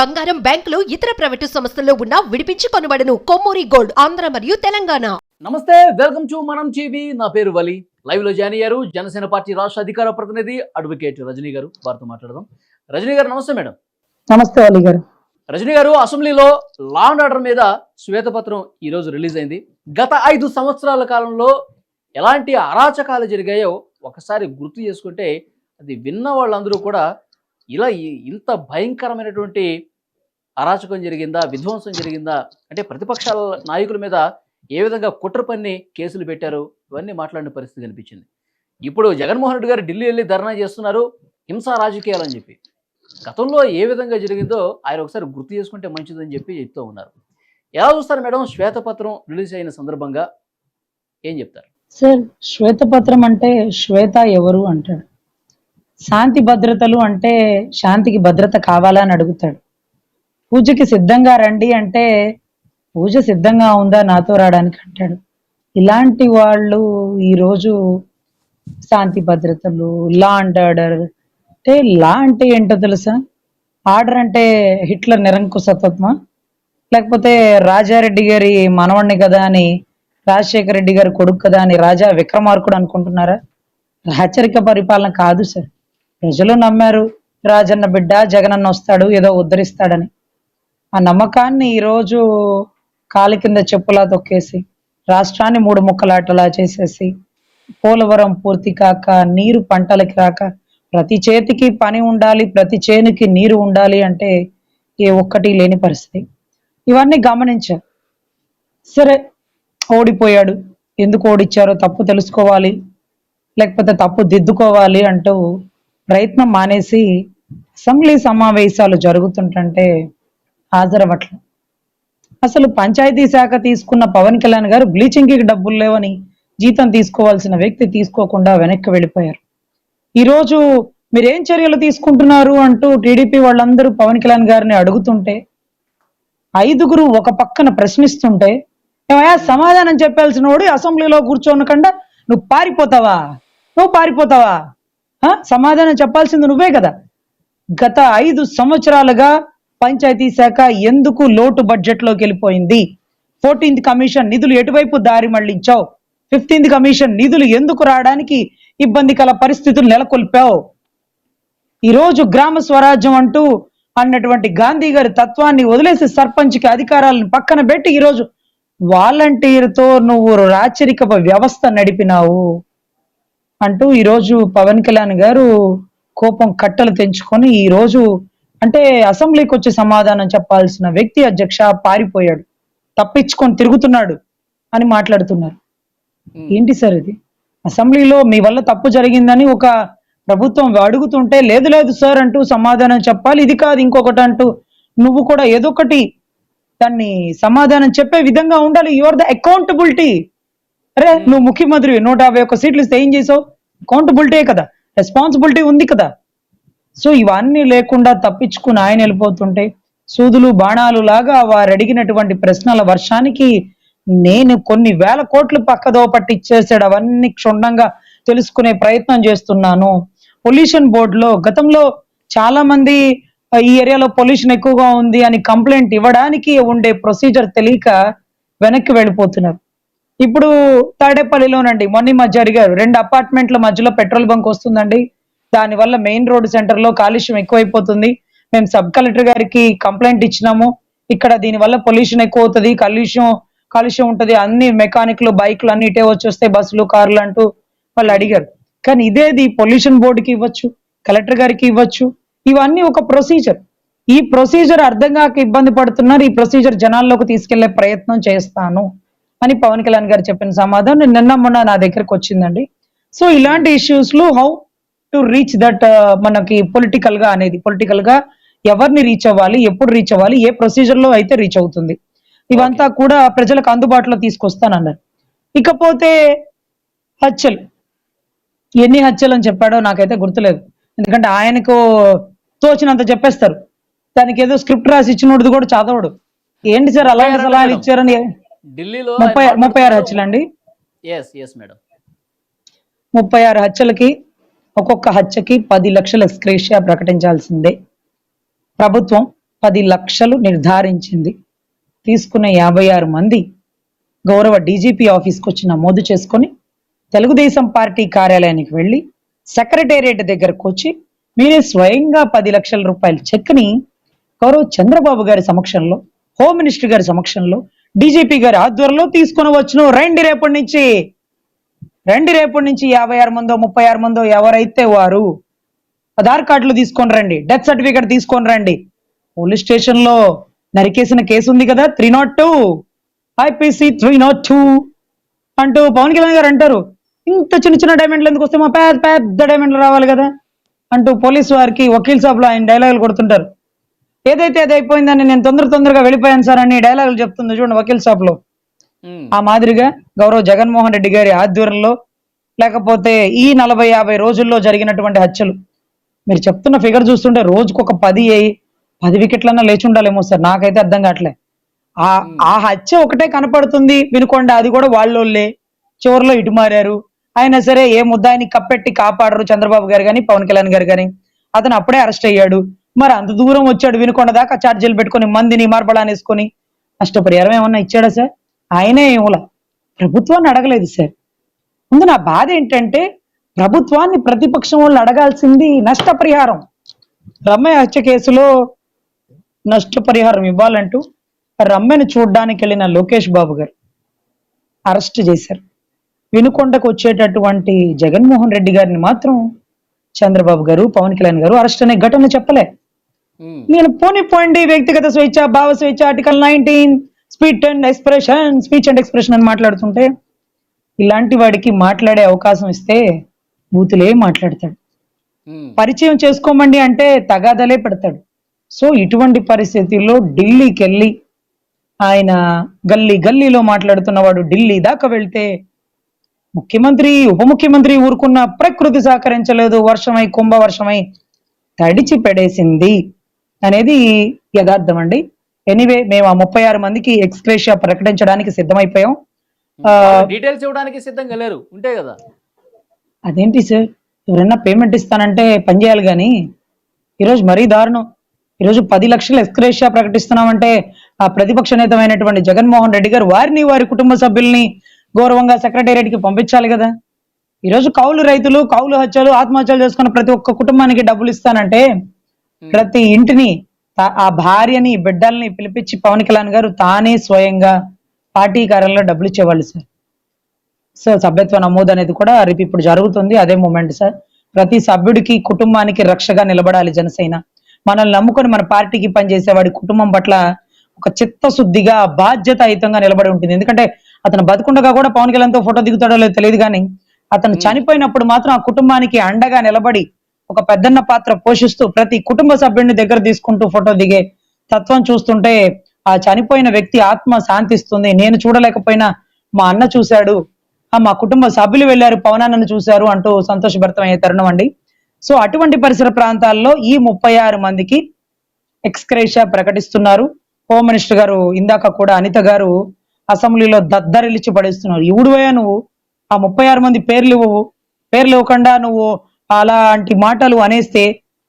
బంగారం, బ్యాంకులు, ఇతర ప్రైవేటు సంస్థల్లో ఉన్న విడిపించి కొనబడను. కొమ్మూరి గోల్డ్, ఆంధ్ర మరియు తెలంగాణ. నమస్తే, వెల్కమ్ టు మనం టీవీ. నా పేరు వలి. లైవ్ లో జాయిన్ అయ్యారు జనసేన పార్టీ రాష్ట్ర అధికార ప్రతినిధి అడ్వకేట్ రజనీ గారు. వారితో మాట్లాడదాం. రజనీ గారు నమస్తే. మేడం నమస్తే వలి గారు. రజనీ గారు, అసెంబ్లీలో లా అండ్ ఆర్డర్ మీద శ్వేతపత్రం ఈ రోజు రిలీజ్ అయింది. గత 5 సంవత్సరాల కాలంలో ఎలాంటి అరాచకాలు జరిగాయో ఒకసారి గుర్తు చేసుకుంటే అది విన్న వాళ్ళందరూ కూడా ఇలా ఇంత భయంకరమైనటువంటి అరాచకం జరిగిందా, విధ్వంసం జరిగిందా అంటే ప్రతిపక్షాల నాయకుల మీద ఏ విధంగా కుట్ర పన్ని కేసులు పెట్టారు, ఇవన్నీ మాట్లాడిన పరిస్థితి కనిపించింది. ఇప్పుడు జగన్మోహన్ రెడ్డి గారు ఢిల్లీ వెళ్ళి ధర్నా చేస్తున్నారు, హింసా రాజకీయాలు అని చెప్పి. గతంలో ఏ విధంగా జరిగిందో ఆయన ఒకసారి గుర్తు చేసుకుంటే మంచిదని చెప్పి చెప్తూ ఉన్నారు. ఎలా చూస్తారు మేడం శ్వేతపత్రం రిలీజ్ అయిన సందర్భంగా? ఏం చెప్తారు సార్? శ్వేతపత్రం అంటే శ్వేత ఎవరు అంటాడు. శాంతి భద్రతలు అంటే శాంతికి భద్రత కావాలా అని అడుగుతాడు. పూజకి సిద్ధంగా రండి అంటే పూజ సిద్ధంగా ఉందా నాతో రావడానికి అంటాడు. ఇలాంటి వాళ్ళు ఈరోజు శాంతి భద్రతలు, లా అండ్ ఆర్డర్ అంటే, లా అంటే ఏంటో తెలుసా? ఆర్డర్ అంటే హిట్లర్ నిరంకుశత్వమా, లేకపోతే రాజారెడ్డి గారి మనవణ్ణి కదా అని, రాజశేఖర రెడ్డి గారి కొడుకు కదా అని రాజా విక్రమార్కుడు అనుకుంటున్నారా? రాచరిక పరిపాలన కాదు సార్. ప్రజలు నమ్మారు, రాజన్న బిడ్డ జగనన్న వస్తాడు, ఏదో ఉద్ధరిస్తాడని. ఆ నమ్మకాన్ని ఈరోజు కాలి కింద చెప్పులా తొక్కేసి రాష్ట్రాన్ని 3 ముక్కలాటలా చేసేసి, పోలవరం పూర్తి కాక, నీరు పంటలకి రాక, ప్రతి చేతికి పని ఉండాలి, ప్రతి చేనుకి నీరు ఉండాలి అంటే ఏ ఒక్కటి లేని పరిస్థితి. ఇవన్నీ గమనించారు. సరే, ఓడిపోయాడు, ఎందుకు ఓడిచ్చారో తప్పు తెలుసుకోవాలి, లేకపోతే తప్పు దిద్దుకోవాలి అంటూ ప్రయత్నం మానేసి అసెంబ్లీ సమావేశాలు జరుగుతుంటే హాజరవ్వట్ల. అసలు పంచాయతీ శాఖ తీసుకున్న పవన్ కళ్యాణ్ గారు బ్లీచింగ్కి డబ్బులు లేవని జీతం తీసుకోవాల్సిన వ్యక్తి తీసుకోకుండా వెనక్కి వెళ్ళిపోయారు. ఈరోజు మీరేం చర్యలు తీసుకుంటున్నారు అంటూ టీడీపీ వాళ్ళందరూ పవన్ కళ్యాణ్ గారిని అడుగుతుంటే 5గురు ఒక పక్కన ప్రశ్నిస్తుంటే, ఏమయ్యా సమాధానం చెప్పాల్సిన వాడు అసెంబ్లీలో కూర్చోనకుండా నువ్వు పారిపోతావా? సమాధానం చెప్పాల్సింది నువ్వే కదా. గత 5 సంవత్సరాలుగా పంచాయతీ శాఖ ఎందుకు లోటు బడ్జెట్ లోకి వెళ్ళిపోయింది? 14th కమిషన్ నిధులు ఎటువైపు దారి మళ్లించావు? 15th కమిషన్ నిధులు ఎందుకు రావడానికి ఇబ్బందికర పరిస్థితులు నెలకొల్పావు? ఈరోజు గ్రామ స్వరాజ్యం అంటూ అన్నటువంటి గాంధీ గారి తత్వాన్ని వదిలేసి సర్పంచ్కి అధికారాలను పక్కన పెట్టి ఈరోజు వాలంటీర్తో నువ్వు రాచరిక వ్యవస్థ నడిపినావు అంటూ ఈరోజు పవన్ కళ్యాణ్ గారు కోపం కట్టలు తెంచుకొని ఈరోజు అంటే అసెంబ్లీకి వచ్చి సమాధానం చెప్పాల్సిన వ్యక్తి అధ్యక్ష పారిపోయాడు, తప్పించుకొని తిరుగుతున్నాడు అని మాట్లాడుతున్నారు. ఏంటి సార్ ఇది? అసెంబ్లీలో మీ వల్ల తప్పు జరిగిందని ఒక ప్రభుత్వం అడుగుతుంటే లేదు సార్ అంటూ సమాధానం చెప్పాలి, ఇది కాదు ఇంకొకటి అంటూ నువ్వు కూడా ఏదో ఒకటి దాన్ని సమాధానం చెప్పే విధంగా ఉండాలి. Your the accountability. అరే నువ్వు ముఖ్యమంత్రి 151 సీట్లు ఇస్తే ఏం చేసావు? అకౌంటబిలిటీ కదా, రెస్పాన్సిబిలిటీ ఉంది కదా. సో ఇవన్నీ లేకుండా తప్పించుకుని ఆయన వెళ్ళిపోతుంటే సూదులు బాణాలు లాగా వారు అడిగినటువంటి ప్రశ్నల వర్షానికి నేను కొన్ని వేల కోట్లు పక్కదో పట్టిచ్చేసాడు. అవన్నీ క్షుణ్ణంగా తెలుసుకునే ప్రయత్నం చేస్తున్నాను. పొల్యూషన్ బోర్డులో గతంలో చాలా మంది ఈ ఏరియాలో పొల్యూషన్ ఎక్కువగా ఉంది అని కంప్లైంట్ ఇవ్వడానికి ఉండే ప్రొసీజర్ తెలియక వెనక్కి వెళ్ళిపోతున్నారు. ఇప్పుడు తాడేపల్లిలోనండి మొన్న మధ్య జరిగారు, 2 అపార్ట్మెంట్ల మధ్యలో పెట్రోల్ బంక్ వస్తుందండి. దానివల్ల మెయిన్ రోడ్ సెంటర్ లో కాలుష్యం ఎక్కువైపోతుంది. మేము సబ్ కలెక్టర్ గారికి కంప్లైంట్ ఇచ్చినాము, ఇక్కడ దీనివల్ల పొల్యూషన్ ఎక్కువ అవుతుంది, కాలుష్యం ఉంటుంది, అన్ని మెకానిక్లు బైక్లు అన్ని ఇటే వచ్చేస్తాయి, బస్సులు కార్లు అంటూ వాళ్ళు అడిగారు. కానీ ఇదేది పొల్యూషన్ బోర్డుకి ఇవ్వచ్చు, కలెక్టర్ గారికి ఇవ్వచ్చు. ఇవన్నీ ఒక ప్రొసీజర్. ఈ ప్రొసీజర్ అర్థం కాక ఇబ్బంది పడుతున్నారు. ఈ ప్రొసీజర్ జనాల్లోకి తీసుకెళ్లే ప్రయత్నం చేస్తాను అని పవన్ కళ్యాణ్ గారు చెప్పిన సమాధానం నిన్న మొన్న నా దగ్గరకు వచ్చిందండి. సో ఇలాంటి ఇష్యూస్ లో హౌ టు రీచ్ దట్, మనకి పొలిటికల్ గా ఎవరిని రీచ్ అవ్వాలి, ఎప్పుడు రీచ్ అవ్వాలి, ఏ ప్రొసీజర్ లో అయితే రీచ్ అవుతుంది, ఇవంతా కూడా ప్రజలకు అందుబాటులో తీసుకొస్తానన్నారు. ఇకపోతే హత్యలు, ఎన్ని హత్యలు అని చెప్పాడో నాకైతే గుర్తులేదు, ఎందుకంటే ఆయనకు తోచినంత చెప్పేస్తారు. దానికి ఏదో స్క్రిప్ట్ రాసి ఇచ్చినోడు కూడా చదవడు. ఏంటి సార్ అలాంటి సలహాలు ఇచ్చారని? ఢిల్లీలో 36 హత్యలు అండి. 36 హత్యలకి ఒక్కొక్క హత్యకి 10 లక్షల ఎక్స్గ్రేషియా ప్రకటించాల్సిందే ప్రభుత్వం. 10 లక్షలు నిర్ధారించింది. తీసుకున్న 56 మంది గౌరవ డీజీపీ ఆఫీస్కి వచ్చి నమోదు చేసుకొని తెలుగుదేశం పార్టీ కార్యాలయానికి వెళ్ళి సెక్రటేరియట్ దగ్గరకు వచ్చి మీరే స్వయంగా 10 లక్షల రూపాయల చెక్ని గౌరవ చంద్రబాబు గారి సమక్షంలో, హోమ్ మినిస్టర్ గారి సమక్షంలో, డీజీపీ గారి ఆధ్వర్యంలో తీసుకొని వచ్చును. రండి రేపటి నుంచి 56 మందో 36 మందో ఎవరైతే వారు ఆధార్ కార్డులు తీసుకొని రండి, డెత్ సర్టిఫికేట్ తీసుకొని రండి. పోలీస్ స్టేషన్ లో నరికేసిన కేసు ఉంది కదా 302 IPC 302 అంటూ పవన్ కళ్యాణ్ గారు అంటారు. ఇంత చిన్న చిన్న డైమండ్లు ఎందుకు వస్తే మా పెద్ద పెద్ద డైమండ్లు రావాలి కదా అంటూ పోలీసు వారికి వకీల్ సాబ్ లో ఆయన డైలాగులు కొడుతుంటారు. ఏదైతే అది అయిపోయిందని నేను తొందరగా వెళ్ళిపోయాను సార్ అని డైలాగులు చెప్తుంది చూడండి వకీల్ సాబ్ లో. ఆ మాదిరిగా గౌరవ జగన్మోహన్ రెడ్డి గారి ఆధ్వర్యంలో లేకపోతే ఈ 40-50 రోజుల్లో జరిగినటువంటి హత్యలు మీరు చెప్తున్న ఫిగర్ చూస్తుంటే రోజుకు ఒక 10 వికెట్లన్నా లేచి ఉండాలేమో సార్, నాకైతే అర్థం కావట్లే. ఆ హత్య ఒకటే కనపడుతుంది వినుకోండి, అది కూడా వాళ్ళోళ్ళే చివరిలో ఇటు మారారు. అయినా సరే ఏ ముద్దాయిని కప్పెట్టి కాపాడరు చంద్రబాబు గారు కానీ పవన్ కళ్యాణ్ గారు కానీ. అతను అప్పుడే అరెస్ట్ అయ్యాడు, మరి అంత దూరం వచ్చాడు వినుకొండ దాకా ఛార్జీలు పెట్టుకుని మందిని మార్బళాన్ని వేసుకొని. నష్టపరిహారం ఏమన్నా ఇచ్చాడా సార్? ఆయనే ఏమోలా ప్రభుత్వాన్ని అడగలేదు సార్. ముందు నా బాధ ఏంటంటే ప్రభుత్వాన్ని ప్రతిపక్షం వాళ్ళు అడగాల్సింది నష్టపరిహారం. రమ్య హత్య కేసులో నష్టపరిహారం ఇవ్వాలంటూ రమ్యను చూడ్డానికి వెళ్ళిన లోకేష్ బాబు గారు అరెస్ట్ చేశారు. వినుకొండకు వచ్చేటటువంటి జగన్మోహన్ రెడ్డి గారిని మాత్రం చంద్రబాబు గారు పవన్ కళ్యాణ్ గారు అరెస్ట్ అనే ఘటన చెప్పలే. నేను పోండి వ్యక్తిగత స్వేచ్ఛ, భావ స్వేచ్ఛ, ఆర్టికల్ 19 స్పీచ్ అండ్ ఎక్స్ప్రెషన్ అని మాట్లాడుతుంటే ఇలాంటి వాడికి మాట్లాడే అవకాశం ఇస్తే బూతులే మాట్లాడతాడు. పరిచయం చేసుకోమండి అంటే తగాదలే పెడతాడు. సో ఇటువంటి పరిస్థితుల్లో ఢిల్లీకి వెళ్ళి ఆయన గల్లీలో మాట్లాడుతున్నవాడు ఢిల్లీ దాకా వెళ్తే ముఖ్యమంత్రి ఉప ముఖ్యమంత్రి ఊరుకున్న ప్రకృతి సహకరించలేదు, వర్షమై కుంభవర్షమై తడిచి పెడేసింది అనేది యథార్థం అండి. ఎనీవే మేము ఆ 36 మందికి ఎక్స్గ్రేషియా ప్రకటించడానికి సిద్ధమైపోయాం. డీటెయిల్స్ ఇవ్వడానికి సిద్ధంగా లేరు ఉంటే కదా. అదేంటి సార్, ఎవరైనా పేమెంట్ ఇస్తానంటే పని చేయాలి కానీ ఈరోజు మరీ దారుణం. ఈరోజు 10 లక్షల ఎక్స్గ్రేషియా ప్రకటిస్తున్నామంటే ఆ ప్రతిపక్ష నేతమైనటువంటి జగన్మోహన్ రెడ్డి గారు వారిని వారి కుటుంబ సభ్యుల్ని గౌరవంగా సెక్రటేరియట్ కి పంపించాలి కదా. ఈరోజు కౌలు రైతులు, కౌలు హత్యలు, ఆత్మహత్యలు చేసుకున్న ప్రతి ఒక్క కుటుంబానికి డబ్బులు ఇస్తానంటే ప్రతి ఇంటిని ఆ భార్యని బిడ్డల్ని పిలిపించి పవన్ కళ్యాణ్ గారు తానే స్వయంగా పార్టీ కార్యాలయంలో డబ్బులు ఇచ్చేవాళ్ళు సార్. సో సభ్యత్వ నమోదు అనేది కూడా రేపు ఇప్పుడు జరుగుతుంది. అదే మూమెంట్ సార్. ప్రతి సభ్యుడికి కుటుంబానికి రక్షగా నిలబడాలి జనసేన. మనల్ని నమ్ముకొని మన పార్టీకి పనిచేసేవాడి కుటుంబం పట్ల ఒక చిత్తశుద్ధిగా బాధ్యతాయుతంగా నిలబడి ఉంటుంది. ఎందుకంటే అతను బతుకుండగా కూడా పవన్ కళ్యాణ్తో ఫోటో దిగుతాడో లేదో తెలియదు కానీ అతను చనిపోయినప్పుడు మాత్రం ఆ కుటుంబానికి అండగా నిలబడి ఒక పెద్దన్న పాత్ర పోషిస్తూ ప్రతి కుటుంబ సభ్యుడిని దగ్గర తీసుకుంటూ ఫోటో దిగే తత్వం చూస్తుంటే ఆ చనిపోయిన వ్యక్తి ఆత్మ శాంతిస్తుంది. నేను చూడలేకపోయినా మా అన్న చూశాడు, మా కుటుంబ సభ్యులు వెళ్ళారు, పవన్ అన్నను చూశారు అంటూ సంతోషభరితం అయ్యే తరుణం అండి. సో అటువంటి పరిసర ప్రాంతాల్లో ఈ 36 మందికి ఎక్స్గ్రేషియా ప్రకటిస్తున్నారు. హోమ్ మినిస్టర్ గారు ఇందాక కూడా అనిత గారు అసెంబ్లీలో దద్దరిల్లిచ్చి పడేస్తున్నారు. ఇవుడువయ్యా నువ్వు ఆ 36 మంది పేర్లు ఇవ్వకుండా నువ్వు అలాంటి మాటలు అనేస్తే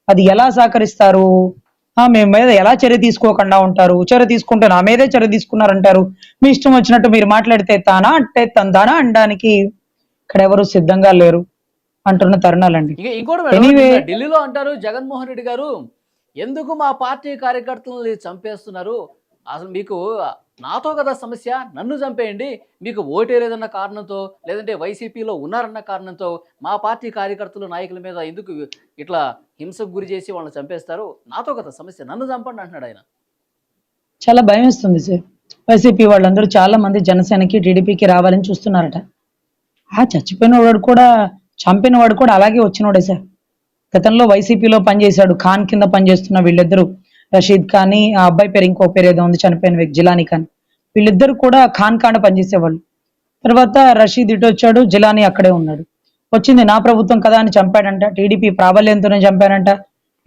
అది ఎలా సహకరిస్తారు? మేము మీద ఎలా చర్య తీసుకోకుండా ఉంటారు? చర్య తీసుకుంటే నా మీదే చర్య తీసుకున్నారంటారు. మీ ఇష్టం వచ్చినట్టు మీరు మాట్లాడితే తానా అంటే తందానా అనడానికి ఇక్కడ ఎవరు సిద్ధంగా లేరు అంటున్న తరుణాలండి. ఇంకోటి ఢిల్లీలో అంటారు జగన్మోహన్ రెడ్డి గారు, ఎందుకు మా పార్టీ కార్యకర్తలను చంపేస్తున్నారు? అసలు మీకు నాతో కదా సమస్య, నన్ను చంపేయండి. మీకు ఓటేలేదన్న కారణంతో లేదంటే వైసీపీలో ఉన్నారన్న కారణంతో మా పార్టీ కార్యకర్తలు నాయకుల మీద ఎందుకు ఇట్లా హింసకు గురి చేసి వాళ్ళని చంపేస్తారు? నాతో కదా సమస్య, నన్ను చంపండి అంటున్నాడు ఆయన. చాలా భయం వేస్తుంది సార్. వైసీపీ వాళ్ళందరూ చాలా మంది జనసేనకి టీడీపీకి రావాలని చూస్తున్నారట. ఆ చచ్చిపోయిన వాడు కూడా చంపిన వాడు కూడా అలాగే వచ్చినోడే సార్. గతంలో వైసీపీలో పనిచేశాడు, ఖాన్ కింద పనిచేస్తున్న వీళ్ళిద్దరూ, రషీద్ ఖాన్, ఆ అబ్బాయి పేరు ఇంకో పేరు ఏదో ఉంది చనిపోయిన వ్యక్తి జిలానీ ఖాన్, వీళ్ళిద్దరు కూడా ఖాన్ కాండ పనిచేసేవాళ్ళు. తర్వాత రషీద్ ఇటు వచ్చాడు, జిలానీ అక్కడే ఉన్నాడు. వచ్చింది నా ప్రభుత్వం కదా అని చంపాడంట, టీడీపీ ప్రాబల్యంతోనే చంపాడంట,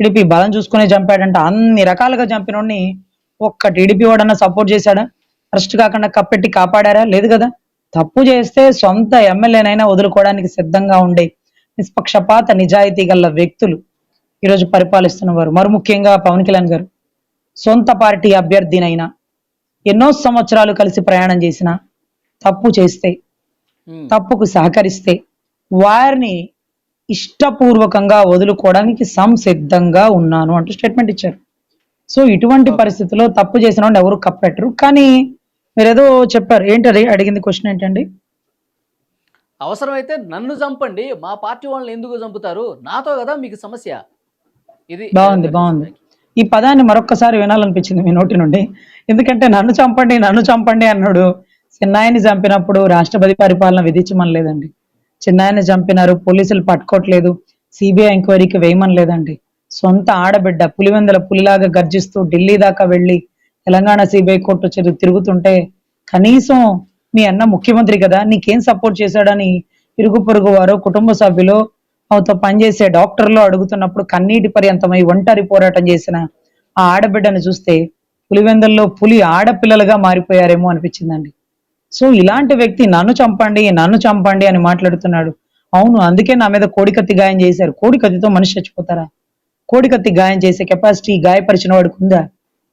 టీడీపీ బలం చూసుకునే చంపాడంట. అన్ని రకాలుగా చంపినోడిని ఒక్క టీడీపీ వాడన్నా సపోర్ట్ చేశాడా? అరెస్ట్ కాకుండా కప్పెట్టి కాపాడారా? లేదు కదా. తప్పు చేస్తే సొంత ఎమ్మెల్యేనైనా వదులుకోవడానికి సిద్ధంగా ఉండే నిష్పక్షపాత నిజాయితీ గల వ్యక్తులు ఈరోజు పరిపాలిస్తున్నవారు, మరి ముఖ్యంగా పవన్ కళ్యాణ్ గారు. సొంత పార్టీ అభ్యర్థినైనా ఎన్నో సంవత్సరాలు కలిసి ప్రయాణం చేసిన తప్పు చేస్తే ఉమ్, తప్పుకు సహకరిస్తే వారిని ఇష్టపూర్వకంగా వదులుకోవడానికి సంసిద్ధంగా ఉన్నాను అంటూ స్టేట్మెంట్ ఇచ్చారు. సో ఇటువంటి పరిస్థితుల్లో తప్పు చేసిన వాళ్ళు ఎవరు కప్పెట్టరు. కానీ మీరు ఏదో చెప్పారు, ఏంటి అది అడిగింది క్వశ్చన్ ఏంటండి? అవసరమైతే నన్ను చంపండి, మా పార్టీ వాళ్ళని ఎందుకు చంపుతారు, నాతో కదా మీకు సమస్య. ఇది బాగుంది బాగుంది. ఈ పదాన్ని మరొక్కసారి వినాలనిపించింది మీ నోటి నుండి. ఎందుకంటే నన్ను చంపండి అన్నాడు. చిన్నాయన్ని చంపినప్పుడు రాష్ట్రపతి పరిపాలన విధించమనలేదండి. చిన్నాయన్ని చంపినారు, పోలీసులు పట్టుకోవట్లేదు, సిబిఐ ఎంక్వైరీకి వేయమనలేదండి. సొంత ఆడబిడ్డ పులివెందుల పులిలాగా గర్జిస్తూ ఢిల్లీ దాకా వెళ్ళి తెలంగాణ సిబిఐ కోర్టు తిరుగుతుంటే కనీసం మీ అన్న ముఖ్యమంత్రి కదా, నీకేం సపోర్ట్ చేశాడని ఇరుగు పొరుగు వారు, కుటుంబ సభ్యులు, అవుతో పనిచేసే డాక్టర్లు అడుగుతున్నప్పుడు కన్నీటి పర్యంతమై ఒంటరి పోరాటం చేసిన ఆ ఆడబిడ్డను చూస్తే పులివెందుల్లో పులి ఆడపిల్లలుగా మారిపోయారేమో అనిపించిందండి. సో ఇలాంటి వ్యక్తి నన్ను చంపండి అని మాట్లాడుతున్నాడు. అవును, అందుకే నా మీద కోడికత్తి గాయం చేశారు. కోడికత్తితో మనిషి చచ్చిపోతారా? కోడికత్తి గాయం చేసే కెపాసిటీ గాయపరిచిన వాడికి ఉందా?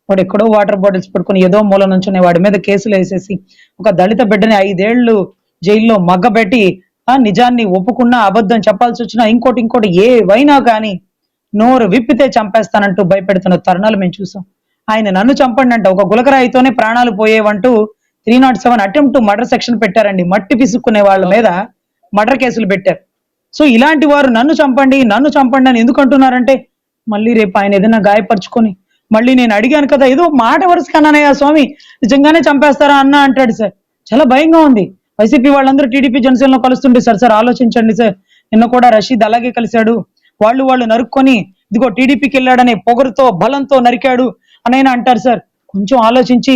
వాడు ఎక్కడో వాటర్ బాటిల్స్ పట్టుకుని ఏదో మూల నుంచునే వాడి మీద కేసులు వేసేసి ఒక దళిత బిడ్డని 5 ఏళ్లు జైల్లో మగ్గబెట్టి ఆ నిజాన్ని ఒప్పుకున్నా అబద్ధం చెప్పాల్సి వచ్చినా ఇంకోటి ఏవైనా కానీ నోరు విప్పితే చంపేస్తానంటూ భయపెడుతున్న తరుణాలు మేము చూసాం. ఆయన నన్ను చంపండి అంట ఒక గులకరాయితోనే ప్రాణాలు పోయేవంటూ 307 అటెంప్ట్ మర్డర్ సెక్షన్ పెట్టారండి. మట్టి పిసుక్కునే వాళ్ళ మీద మర్డర్ కేసులు పెట్టారు. సో ఇలాంటి వారు నన్ను చంపండి అని ఎందుకు అంటున్నారంటే మళ్ళీ రేపు ఆయన ఏదైనా గాయపరుచుకొని మళ్ళీ నేను అడిగాను కదా, ఏదో మాట వరుసకన్నానయ్యా స్వామి, నిజంగానే చంపేస్తారా అన్న అంటాడు సార్. చాలా భయంగా ఉంది. వైసీపీ వాళ్ళందరూ టీడీపీ జనసేనలో కలుస్తుంటే సార్ ఆలోచించండి సార్, నిన్న కూడా రషీద్ అలాగే కలిశాడు, వాళ్ళు నరుక్కొని ఇదిగో టీడీపీకి వెళ్ళాడనే పొగరుతో బలంతో నరికాడు అనైనా అంటారు సార్. కొంచెం ఆలోచించి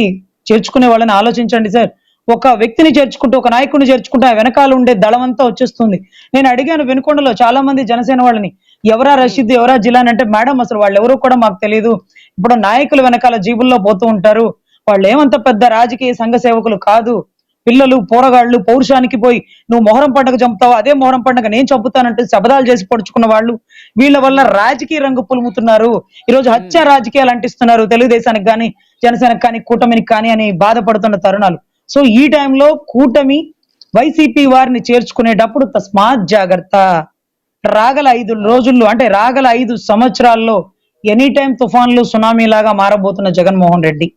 చేర్చుకునే వాళ్ళని ఆలోచించండి సార్. ఒక వ్యక్తిని చేర్చుకుంటూ ఒక నాయకుడిని చేర్చుకుంటూ ఆ వెనకాల ఉండే దళమంతా వచ్చేస్తుంది. నేను అడిగాను వెనుకొండలో చాలా మంది జనసేన వాళ్ళని, ఎవరా రషీద్ ఎవరా జిలాన్ అంటే మేడం అసలు వాళ్ళు ఎవరో కూడా మాకు తెలియదు, ఇప్పుడు నాయకులు వెనకాల జీబుల్లో పోతూ ఉంటారు, వాళ్ళు ఏమంత పెద్ద రాజకీయ సంఘ సేవకులు కాదు, పిల్లలు పోరగాళ్ళు పౌరుషానికి పోయి నువ్వు మొహరం పండుగ చంపుతావు, అదే మొహరం పండుగ నేను చంపుతానంటూ శబదాలు చేసి పడుచుకున్న వాళ్ళు, వీళ్ళ వల్ల రాజకీయ రంగు పులుముతున్నారు, ఈరోజు హత్య రాజకీయాలు అంటిస్తున్నారు తెలుగుదేశానికి కానీ జనసేనకు కానీ కూటమికి కానీ అని బాధపడుతున్న తరుణాలు. సో ఈ టైంలో కూటమి వైసీపీ వారిని చేర్చుకునేటప్పుడు తస్మాత్ జాగ్రత్త. రాగల 5 రోజుల్లో అంటే రాగల 5 సంవత్సరాల్లో ఎనీ టైం తుఫాన్లు సునామీ లాగా మారబోతున్న జగన్మోహన్ రెడ్డి.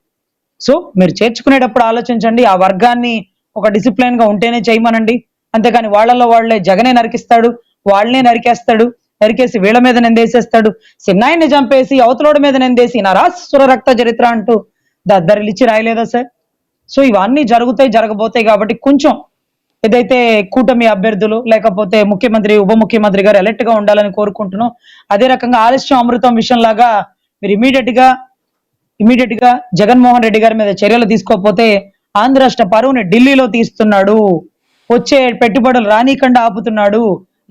సో మీరు చేర్చుకునేటప్పుడు ఆలోచించండి, ఆ వర్గాన్ని ఒక డిసిప్లిన్ గా ఉంటేనే చేయమనండి. అంతేకాని వాళ్ళే జగనే నరికిస్తాడు, వాళ్ళనే నరికేసి వీళ్ళ మీద నిందేసేస్తాడు, చిన్నాయన్ని చంపేసి అవతలోడి మీద నిందేసి నరాసుర రక్త చరిత్ర అంటూ దద్దరిలిచ్చి రాయలేదా సార్? సో ఇవన్నీ జరగబోతాయి కాబట్టి కొంచెం ఏదైతే కూటమి అభ్యర్థులు లేకపోతే ముఖ్యమంత్రి ఉప ముఖ్యమంత్రి గారు అలర్ట్ గా ఉండాలని కోరుకుంటున్నాం. అదే రకంగా ఆలస్యం అమృతం విషయం లాగా మీరు ఇమీడియట్ గా జగన్మోహన్ రెడ్డి గారి మీద చర్యలు తీసుకోకపోతే ఆంధ్ర రాష్ట్ర పరువుని ఢిల్లీలో తీస్తున్నాడు, వచ్చే పెట్టుబడులు రానీకుండా ఆపుతున్నాడు,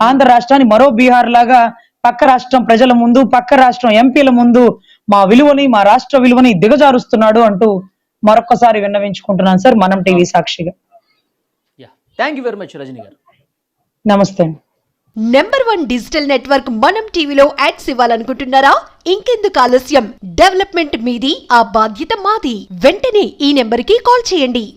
ఆంధ్ర రాష్ట్రాన్ని మరో బీహార్ లాగా పక్క రాష్ట్రం ప్రజల ముందు పక్క రాష్ట్రం ఎంపీల ముందు మా రాష్ట్ర విలువని దిగజారుస్తున్నాడు అంటూ మరొక్కసారి విన్నవించుకుంటున్నాను సార్ మనం టీవీ సాక్షిగా. Thank you very much Rajani గారు. నమస్తే అండి. #1 డిజిటల్ నెట్వర్క్ మనం టీవీలో యాడ్స్ ఇవ్వాలనుకుంటున్నారా? ఇంకెందుకు ఆలస్యం, డెవలప్మెంట్ మీది, ఆ బాధ్యత మాది. వెంటనే ఈ నెంబర్కి కాల్ చేయండి.